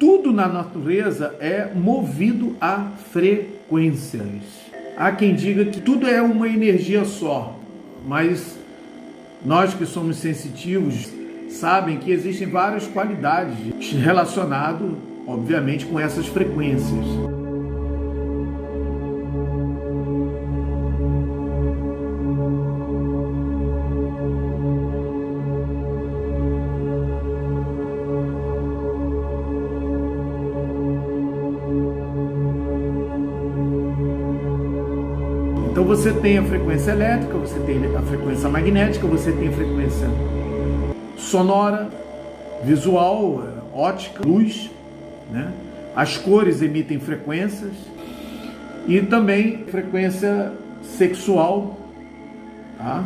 tudo na natureza é movido a frequências. Há quem diga que tudo é uma energia só, mas nós que somos sensitivos sabem que existem várias qualidades relacionadas, obviamente, com essas frequências. Então você tem a frequência elétrica, você tem a frequência magnética, você tem a frequência sonora, visual, ótica, luz, né? As cores emitem frequências e também frequência sexual, tá?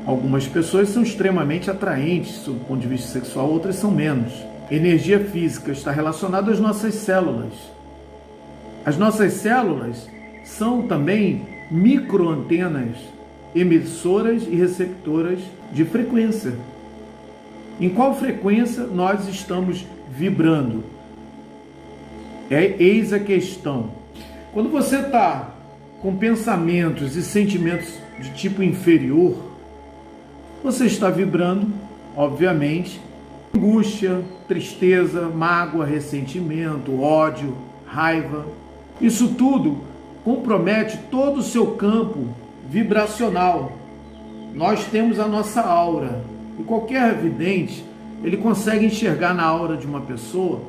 Algumas pessoas são extremamente atraentes sob o ponto de vista sexual, outras são menos. Energia física está relacionada às nossas células. As nossas células são também microantenas emissoras e receptoras de frequência. Em qual frequência nós estamos vibrando? Eis a questão. Quando você está com pensamentos e sentimentos de tipo inferior, você está vibrando, obviamente, angústia, tristeza, mágoa, ressentimento, ódio, raiva. Isso tudo compromete todo o seu campo vibracional. Nós temos a nossa aura e qualquer vidente ele consegue enxergar na aura de uma pessoa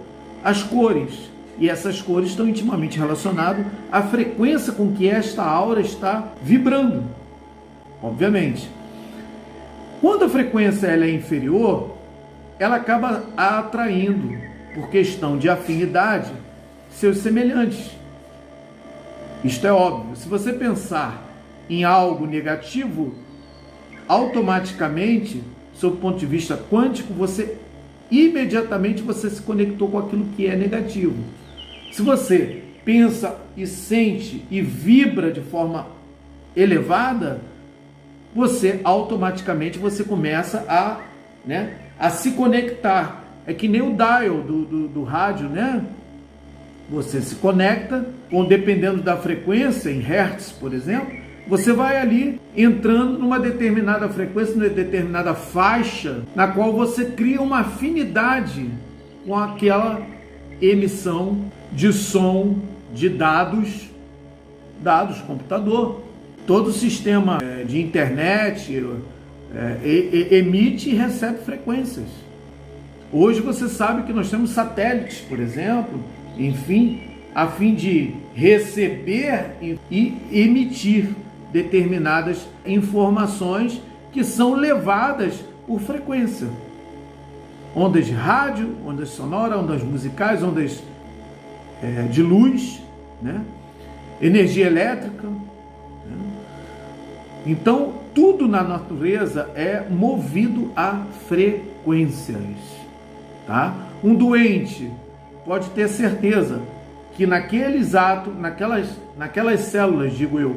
as cores, e essas cores estão intimamente relacionadas à frequência com que esta aura está vibrando, obviamente. Quando a frequência ela é inferior, ela acaba atraindo, por questão de afinidade, seus semelhantes. Isto é óbvio. Se você pensar em algo negativo, automaticamente, sob o ponto de vista quântico, imediatamente você se conectou com aquilo que é negativo. Se você pensa e sente e vibra de forma elevada, automaticamente começa a se conectar. É que nem o dial do rádio, né? Você se conecta, dependendo da frequência, em hertz, por exemplo, você vai ali entrando numa determinada frequência, numa determinada faixa, na qual você cria uma afinidade com aquela emissão de som, de dados, computador. Todo sistema de internet emite e recebe frequências. Hoje você sabe que nós temos satélites, por exemplo, enfim, a fim de receber e emitir determinadas informações que são levadas por frequência. Ondas de rádio, ondas sonoras, ondas musicais, ondas de luz, né? Energia elétrica. Né? Então, tudo na natureza é movido a frequências. Tá? Um doente pode ter certeza que naqueles atos, naquelas células, digo eu,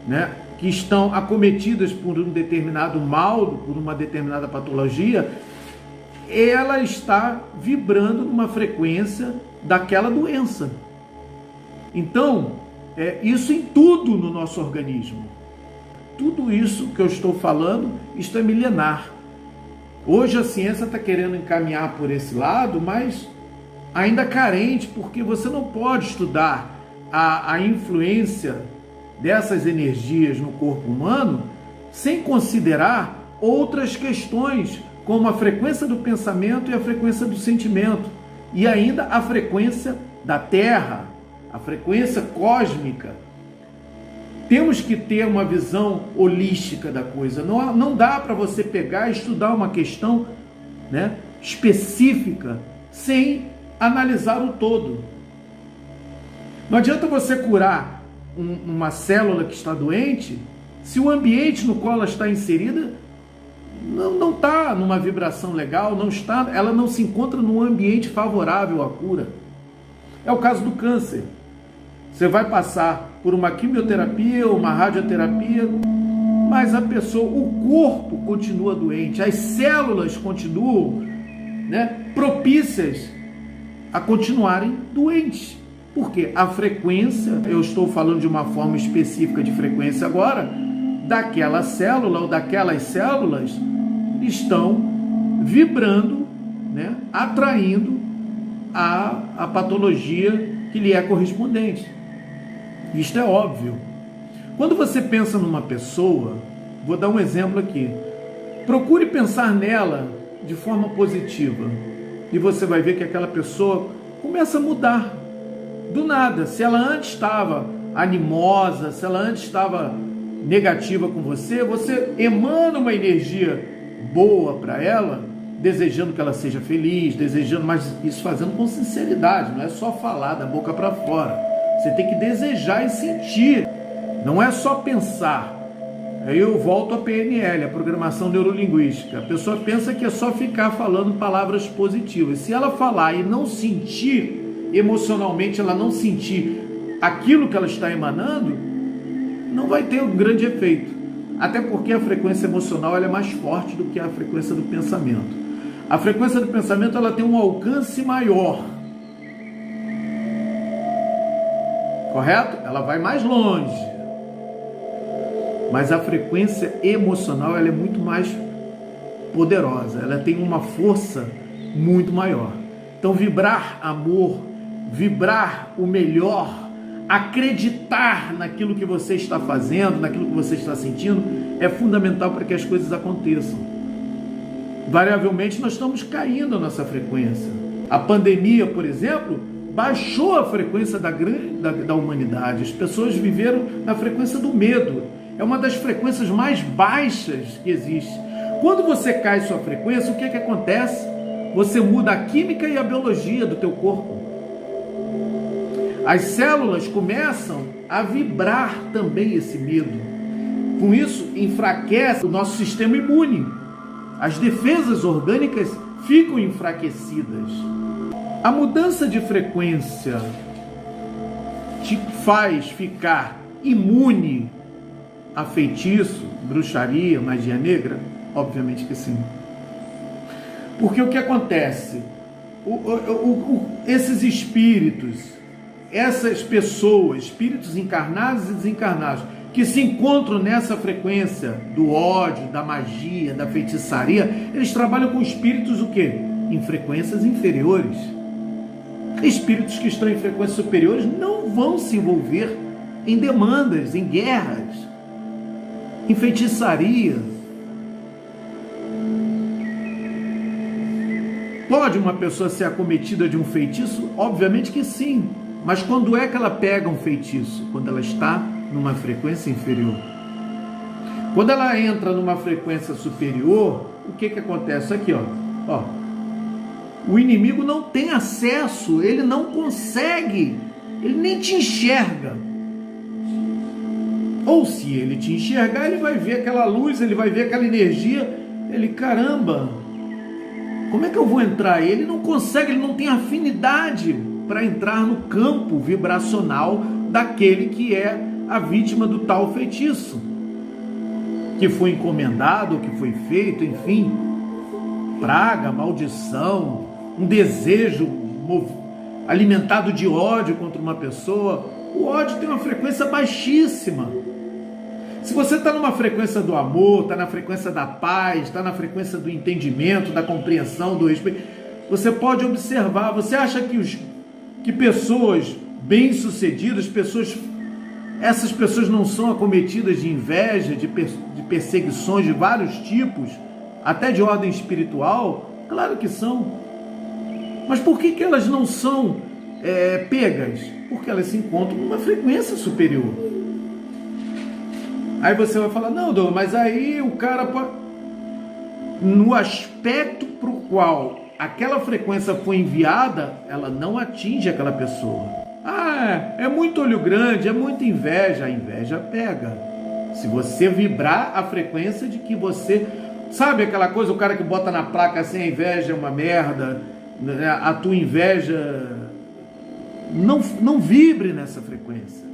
né, que estão acometidas por um determinado mal, por uma determinada patologia, ela está vibrando numa frequência daquela doença. Então, isso em tudo no nosso organismo. Tudo isso que eu estou falando, isto é milenar. Hoje a ciência está querendo encaminhar por esse lado, mas ainda carente, porque você não pode estudar a influência dessas energias no corpo humano sem considerar outras questões, como a frequência do pensamento e a frequência do sentimento, e ainda a frequência da Terra, a frequência cósmica. Temos que ter uma visão holística da coisa. Não dá para você pegar e estudar uma questão, né, específica sem analisar o todo. Não adianta você curar uma célula que está doente se o ambiente no qual ela está inserida não está numa vibração legal, ela não se encontra num ambiente favorável à cura. É o caso do câncer. Você vai passar por uma quimioterapia ou uma radioterapia, mas a pessoa, o corpo continua doente, as células continuam, né, propícias a continuarem doentes. Porque a frequência, eu estou falando de uma forma específica de frequência agora, daquela célula ou daquelas células estão vibrando, né, atraindo a patologia que lhe é correspondente. Isto é óbvio. Quando você pensa numa pessoa, vou dar um exemplo aqui. Procure pensar nela de forma positiva e você vai ver que aquela pessoa começa a mudar do nada. Se ela antes estava animosa, se ela antes estava negativa com você, você emana uma energia boa para ela, desejando que ela seja feliz, desejando, mas isso fazendo com sinceridade, não é só falar da boca para fora. Você tem que desejar e sentir, não é só pensar. Aí eu volto à PNL, a programação neurolinguística. A pessoa pensa que é só ficar falando palavras positivas. Se ela falar e não sentir, emocionalmente ela não sentir aquilo que ela está emanando, não vai ter um grande efeito. Até porque a frequência emocional ela é mais forte do que a frequência do pensamento. A frequência do pensamento ela tem um alcance maior. Correto? Ela vai mais longe. Mas a frequência emocional ela é muito mais poderosa. Ela tem uma força muito maior. Então vibrar amor, vibrar o melhor, acreditar naquilo que você está fazendo, naquilo que você está sentindo, é fundamental para que as coisas aconteçam. Variavelmente nós estamos caindo a nossa frequência. A pandemia, por exemplo, baixou a frequência da humanidade. As pessoas viveram na frequência do medo. É uma das frequências mais baixas que existe. Quando você cai sua frequência, o que acontece? Você muda a química e a biologia do teu corpo. As células começam a vibrar também esse medo. Com isso, enfraquece o nosso sistema imune. As defesas orgânicas ficam enfraquecidas. A mudança de frequência te faz ficar imune a feitiço, bruxaria, magia negra? Obviamente que sim. Porque o que acontece? Esses espíritos, essas pessoas, espíritos encarnados e desencarnados, que se encontram nessa frequência do ódio, da magia, da feitiçaria, eles trabalham com espíritos o quê? Em frequências inferiores. Espíritos que estão em frequências superiores não vão se envolver em demandas, em guerras, em feitiçaria. Pode uma pessoa ser acometida de um feitiço? Obviamente que sim. Mas quando é que ela pega um feitiço? Quando ela está numa frequência inferior. Quando ela entra numa frequência superior, o que acontece? Aqui, ó. O inimigo não tem acesso, ele não consegue, ele nem te enxerga. Ou se ele te enxergar, ele vai ver aquela luz, ele vai ver aquela energia, ele, caramba, como é que eu vou entrar? Ele não consegue, ele não tem afinidade para entrar no campo vibracional daquele que é a vítima do tal feitiço, que foi encomendado, que foi feito, enfim, praga, maldição, um desejo alimentado de ódio contra uma pessoa. O ódio tem uma frequência baixíssima. Se você está numa frequência do amor, está na frequência da paz, está na frequência do entendimento, da compreensão, do respeito, você pode observar. Você acha que pessoas bem-sucedidas, essas pessoas não são acometidas de inveja, de perseguições de vários tipos, até de ordem espiritual? Claro que são. Mas por que elas não são pegas? Porque elas se encontram numa frequência superior. Aí você vai falar, não, Dom, mas aí o cara pode... No aspecto para o qual aquela frequência foi enviada, ela não atinge aquela pessoa. É muito olho grande, é muita inveja. A inveja pega. Se você vibrar a frequência de que você... Sabe aquela coisa, o cara que bota na placa assim, a inveja é uma merda, a tua inveja... Não vibre nessa frequência.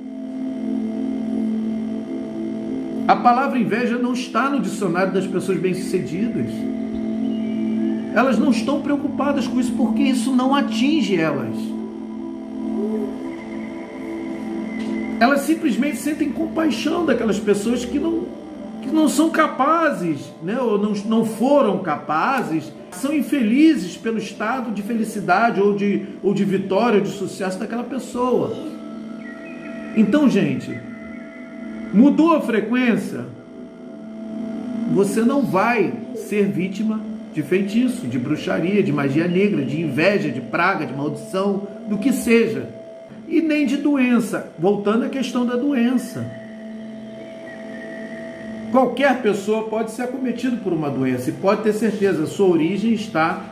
A palavra inveja não está no dicionário das pessoas bem-sucedidas. Elas não estão preocupadas com isso porque isso não atinge elas. Elas simplesmente sentem compaixão daquelas pessoas que não são capazes, né? Ou não foram capazes, são infelizes pelo estado de felicidade ou de vitória, ou de sucesso daquela pessoa. Então, gente, mudou a frequência, você não vai ser vítima de feitiço, de bruxaria, de magia negra, de inveja, de praga, de maldição, do que seja. E nem de doença. Voltando à questão da doença. Qualquer pessoa pode ser acometida por uma doença e pode ter certeza, sua origem está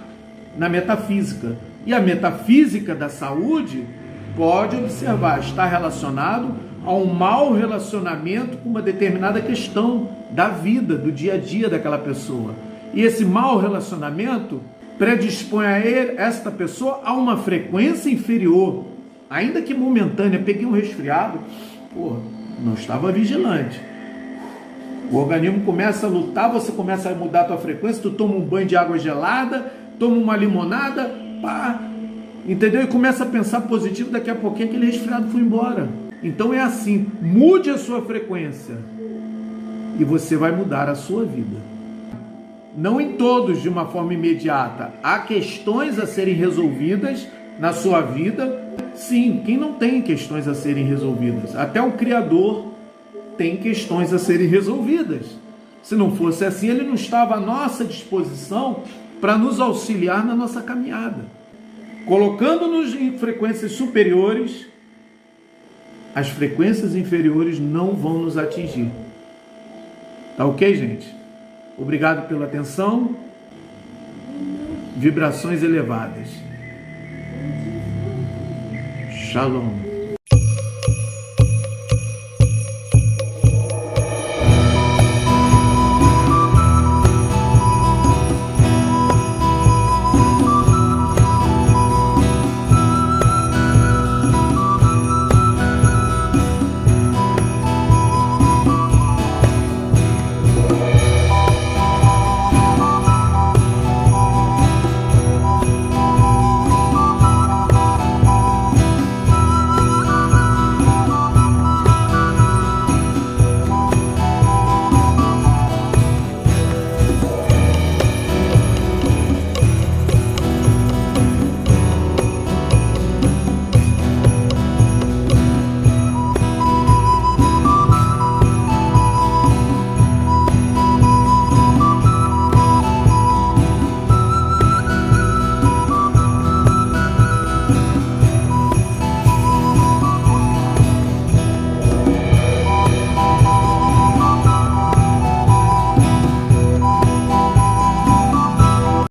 na metafísica. E a metafísica da saúde, pode observar, está relacionado a um mau relacionamento com uma determinada questão da vida, do dia a dia daquela pessoa. E esse mau relacionamento predispõe esta pessoa a uma frequência inferior, ainda que momentânea. Peguei um resfriado, não estava vigilante. O organismo começa a lutar, você começa a mudar a tua frequência, tu toma um banho de água gelada, toma uma limonada, entendeu? E começa a pensar positivo, daqui a pouquinho aquele resfriado foi embora. Então é assim, mude a sua frequência e você vai mudar a sua vida. Não em todos de uma forma imediata. Há questões a serem resolvidas na sua vida. Sim, quem não tem questões a serem resolvidas? Até o Criador tem questões a serem resolvidas. Se não fosse assim, ele não estava à nossa disposição para nos auxiliar na nossa caminhada. Colocando-nos em frequências superiores, as frequências inferiores não vão nos atingir. Tá ok, gente? Obrigado pela atenção. Vibrações elevadas. Shalom.